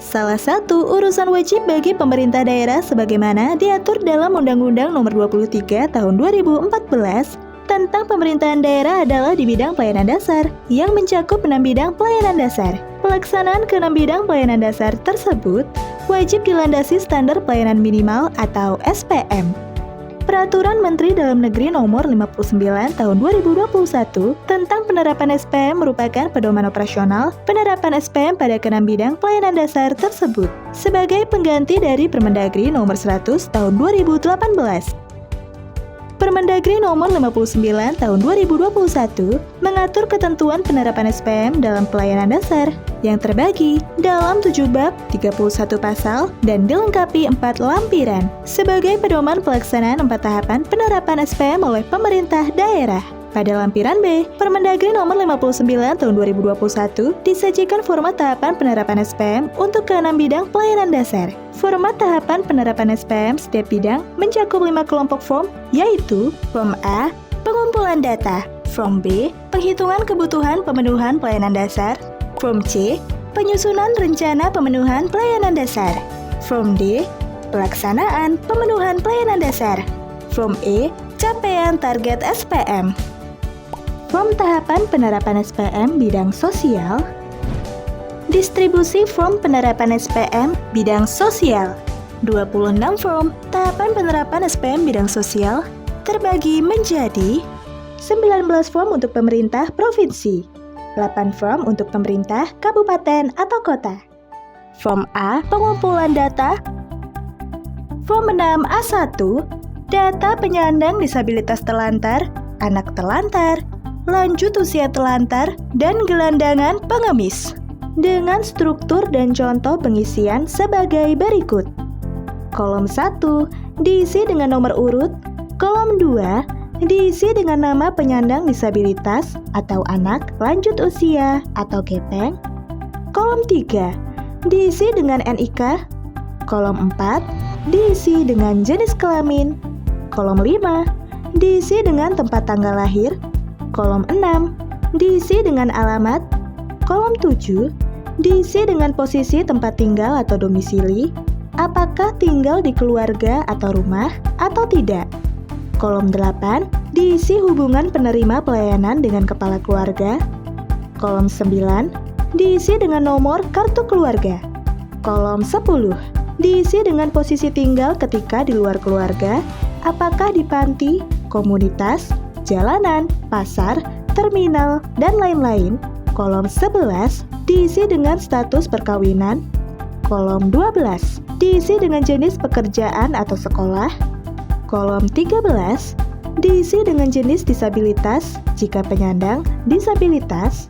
Salah satu urusan wajib bagi pemerintah daerah sebagaimana diatur dalam Undang-Undang Nomor 23 Tahun 2014 tentang pemerintahan daerah adalah di bidang pelayanan dasar yang mencakup 6 bidang pelayanan dasar. Pelaksanaan ke-6 bidang pelayanan dasar tersebut wajib dilandasi standar pelayanan minimal atau SPM. Peraturan Menteri Dalam Negeri Nomor 59 Tahun 2021 tentang penerapan SPM merupakan pedoman operasional penerapan SPM pada ke-6 bidang pelayanan dasar tersebut sebagai pengganti dari Permendagri Nomor 100 Tahun 2018. Permendagri Nomor 59 Tahun 2021 mengatur ketentuan penerapan SPM dalam pelayanan dasar yang terbagi dalam 7 bab, 31 pasal, dan dilengkapi 4 lampiran sebagai pedoman pelaksanaan 4 tahapan penerapan SPM oleh pemerintah daerah. Pada lampiran B, Permendagri Nomor 59 Tahun 2021 disajikan format tahapan penerapan SPM untuk ke-6 bidang pelayanan dasar. Format tahapan penerapan SPM setiap bidang mencakup 5 kelompok form, yaitu Form A, pengumpulan data, Form B, penghitungan kebutuhan pemenuhan pelayanan dasar, Form C, penyusunan rencana pemenuhan pelayanan dasar, Form D, pelaksanaan pemenuhan pelayanan dasar, Form E, capaian target SPM. Form tahapan penerapan SPM bidang sosial, distribusi form penerapan SPM bidang sosial. 26 form tahapan penerapan SPM bidang sosial terbagi menjadi 19 form untuk pemerintah provinsi, 8 form untuk pemerintah kabupaten atau kota. Form A, pengumpulan data. Form 6A1, data penyandang disabilitas terlantar, anak terlantar, lanjut usia terlantar, dan gelandangan pengemis. Dengan struktur dan contoh pengisian sebagai berikut. Kolom 1 diisi dengan nomor urut, kolom 2 diisi dengan nama penyandang disabilitas atau anak lanjut usia atau gepeng, kolom 3 diisi dengan NIK, kolom 4 diisi dengan jenis kelamin, kolom 5 diisi dengan tempat tanggal lahir, kolom 6 diisi dengan alamat, kolom 7 diisi dengan posisi tempat tinggal atau domisili, apakah tinggal di keluarga atau rumah atau tidak. Kolom 8 diisi hubungan penerima pelayanan dengan kepala keluarga. Kolom 9 diisi dengan nomor kartu keluarga. Kolom 10 diisi dengan posisi tinggal ketika di luar keluarga, apakah di panti, komunitas, jalanan, pasar, terminal, dan lain-lain. Kolom 11 diisi dengan status perkawinan. Kolom 12 diisi dengan jenis pekerjaan atau sekolah. Kolom 13 diisi dengan jenis disabilitas jika penyandang disabilitas.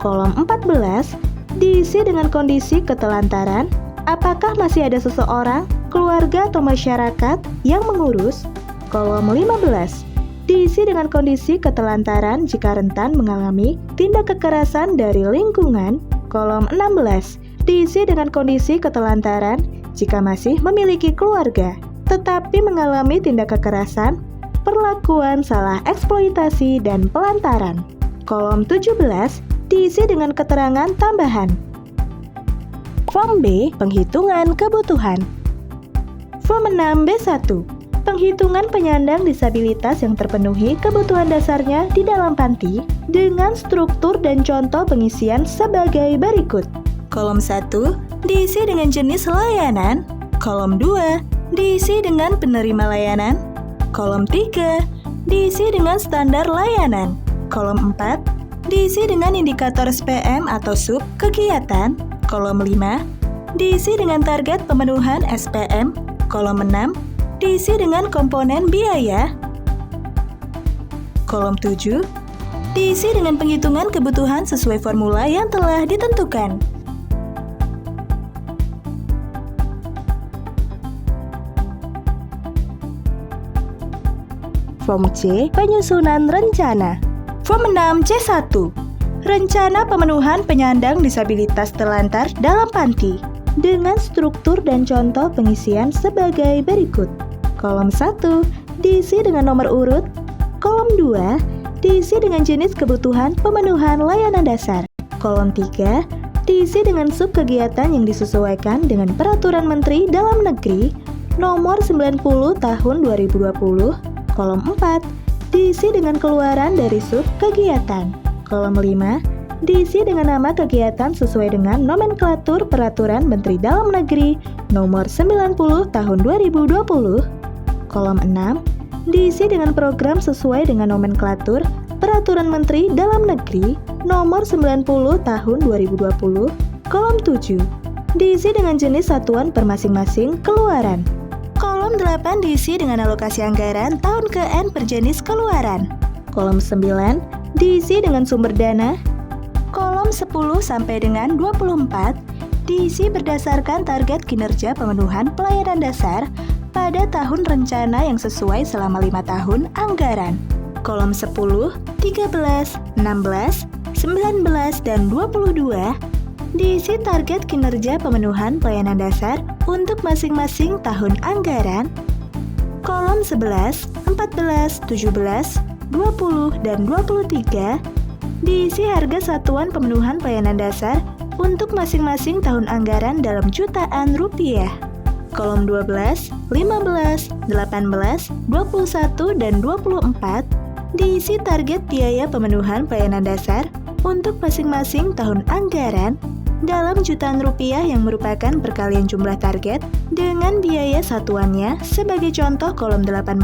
Kolom 14 diisi dengan kondisi ketelantaran, apakah masih ada seseorang, keluarga atau masyarakat yang mengurus. Kolom 15 diisi dengan kondisi ketelantaran jika rentan mengalami tindak kekerasan dari lingkungan. Kolom 16 diisi dengan kondisi ketelantaran jika masih memiliki keluarga, tetapi mengalami tindak kekerasan, perlakuan salah eksploitasi, dan pelantaran. Kolom 17 diisi dengan keterangan tambahan. Form B, penghitungan kebutuhan. Form 6B1, penghitungan penyandang disabilitas yang terpenuhi kebutuhan dasarnya di dalam panti dengan struktur dan contoh pengisian sebagai berikut. Kolom 1 diisi dengan jenis layanan, kolom 2 diisi dengan penerima layanan, kolom 3 diisi dengan standar layanan, kolom 4 diisi dengan indikator SPM atau sub kegiatan, kolom 5 diisi dengan target pemenuhan SPM, kolom 6 diisi dengan komponen biaya. Kolom 7 diisi dengan penghitungan kebutuhan sesuai formula yang telah ditentukan. Form C, penyusunan rencana. Form 6C1, rencana pemenuhan penyandang disabilitas terlantar dalam panti dengan struktur dan contoh pengisian sebagai berikut. Kolom 1 diisi dengan nomor urut, kolom 2 diisi dengan jenis kebutuhan pemenuhan layanan dasar, kolom 3 diisi dengan subkegiatan yang disesuaikan dengan Peraturan Menteri Dalam Negeri Nomor 90 Tahun 2020. Kolom 4 diisi dengan keluaran dari subkegiatan. Kolom 5 diisi dengan nama kegiatan sesuai dengan nomenklatur Peraturan Menteri Dalam Negeri Nomor 90 Tahun 2020. Kolom 6 diisi dengan program sesuai dengan nomenklatur Peraturan Menteri Dalam Negeri Nomor 90 Tahun 2020. Kolom 7 diisi dengan jenis satuan per masing-masing keluaran. Kolom 8 diisi dengan alokasi anggaran tahun ke-N per jenis keluaran. Kolom 9 diisi dengan sumber dana. Kolom 10 sampai dengan 24 diisi berdasarkan target kinerja pemenuhan pelayanan dasar pada tahun rencana yang sesuai selama 5 tahun anggaran. Kolom 10, 13, 16, 19, dan 22 diisi target kinerja pemenuhan pelayanan dasar untuk masing-masing tahun anggaran. Kolom 11, 14, 17, 20, dan 23 diisi harga satuan pemenuhan pelayanan dasar untuk masing-masing tahun anggaran dalam jutaan rupiah. Kolom 12, 15, 18, 21, dan 24 diisi target biaya pemenuhan pelayanan dasar untuk masing-masing tahun anggaran dalam jutaan rupiah yang merupakan perkalian jumlah target dengan biaya satuannya. Sebagai contoh, kolom 18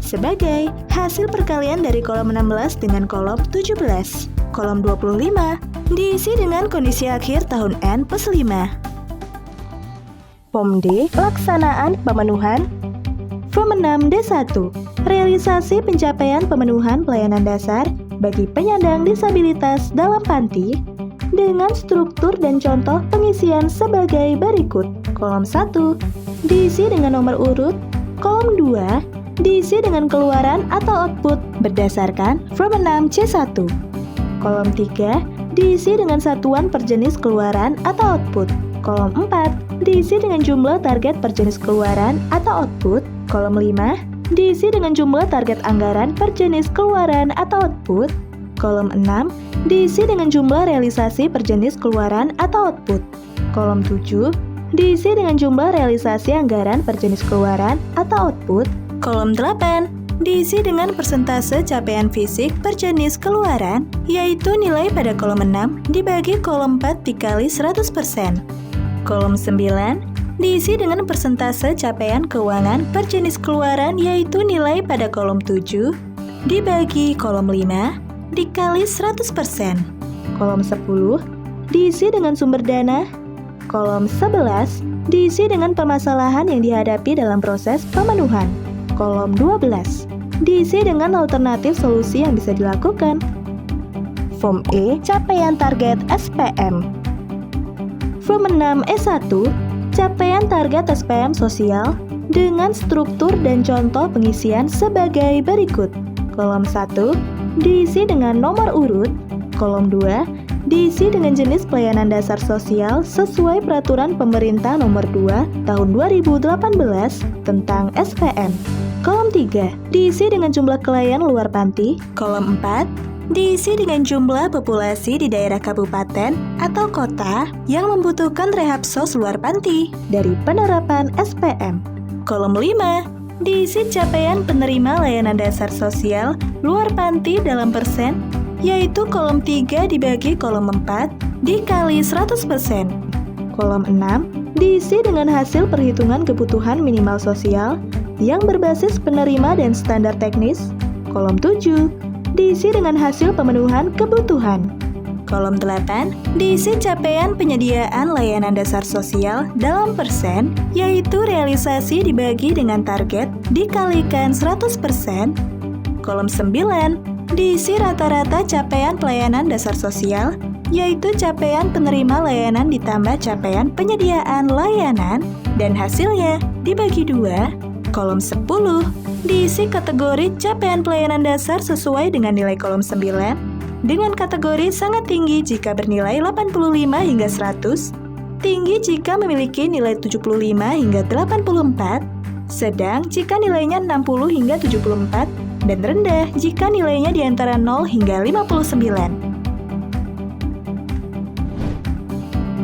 sebagai hasil perkalian dari kolom 16 dengan kolom 17. Kolom 25 diisi dengan kondisi akhir tahun N plus 5. Form D, pelaksanaan pemenuhan. Form 6 D1, realisasi pencapaian pemenuhan pelayanan dasar bagi penyandang disabilitas dalam panti dengan struktur dan contoh pengisian sebagai berikut. Kolom 1 diisi dengan nomor urut. Kolom 2 diisi dengan keluaran atau output berdasarkan Form 6 C1. Kolom 3 diisi dengan satuan per jenis keluaran atau output. Kolom 4 diisi dengan jumlah target per jenis keluaran atau output. Kolom 5 diisi dengan jumlah target anggaran per jenis keluaran atau output. Kolom 6 diisi dengan jumlah realisasi per jenis keluaran atau output. Kolom 7 diisi dengan jumlah realisasi anggaran per jenis keluaran atau output. Kolom 8 diisi dengan persentase capaian fisik per jenis keluaran, yaitu nilai pada kolom 6 dibagi kolom 4 dikali 100%. Kolom 9 diisi dengan persentase capaian keuangan per jenis keluaran, yaitu nilai pada kolom 7 dibagi kolom 5 dikali 100%. Kolom 10 diisi dengan sumber dana. Kolom 11 diisi dengan permasalahan yang dihadapi dalam proses pemenuhan. Kolom 12 diisi dengan alternatif solusi yang bisa dilakukan. Form E, capaian target SPM. Form 6 E1, capaian target SPM sosial dengan struktur dan contoh pengisian sebagai berikut. Kolom 1 diisi dengan nomor urut. Kolom 2 diisi dengan jenis pelayanan dasar sosial sesuai Peraturan Pemerintah Nomor 2 Tahun 2018 tentang SPM. Kolom 3 diisi dengan jumlah klien luar panti. Kolom 4 diisi dengan jumlah populasi di daerah kabupaten atau kota yang membutuhkan rehab sos luar panti dari penerapan SPM. Kolom 5 diisi capaian penerima layanan dasar sosial luar panti dalam persen, yaitu kolom 3 dibagi kolom 4 dikali 100%. Kolom 6 diisi dengan hasil perhitungan kebutuhan minimal sosial yang berbasis penerima dan standar teknis. Kolom 7 diisi dengan hasil pemenuhan kebutuhan. Kolom 8 diisi capaian penyediaan layanan dasar sosial dalam persen, yaitu realisasi dibagi dengan target dikalikan 100%. Kolom 9 diisi rata-rata capaian pelayanan dasar sosial, yaitu capaian penerima layanan ditambah capaian penyediaan layanan, dan hasilnya dibagi 2. Kolom 10 diisi kategori capaian pelayanan dasar sesuai dengan nilai kolom 9, dengan kategori sangat tinggi jika bernilai 85 hingga 100, tinggi jika memiliki nilai 75 hingga 84, sedang jika nilainya 60 hingga 74, dan rendah jika nilainya di antara 0 hingga 59.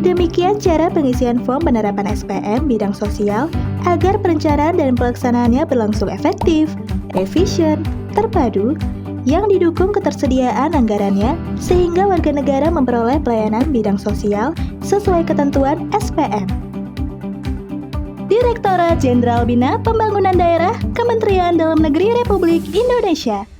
Demikian cara pengisian form penerapan SPM bidang sosial agar perencanaan dan pelaksanaannya berlangsung efektif, efisien, terpadu, yang didukung ketersediaan anggarannya sehingga warga negara memperoleh pelayanan bidang sosial sesuai ketentuan SPM. Direktorat Jenderal Bina Pembangunan Daerah, Kementerian Dalam Negeri Republik Indonesia.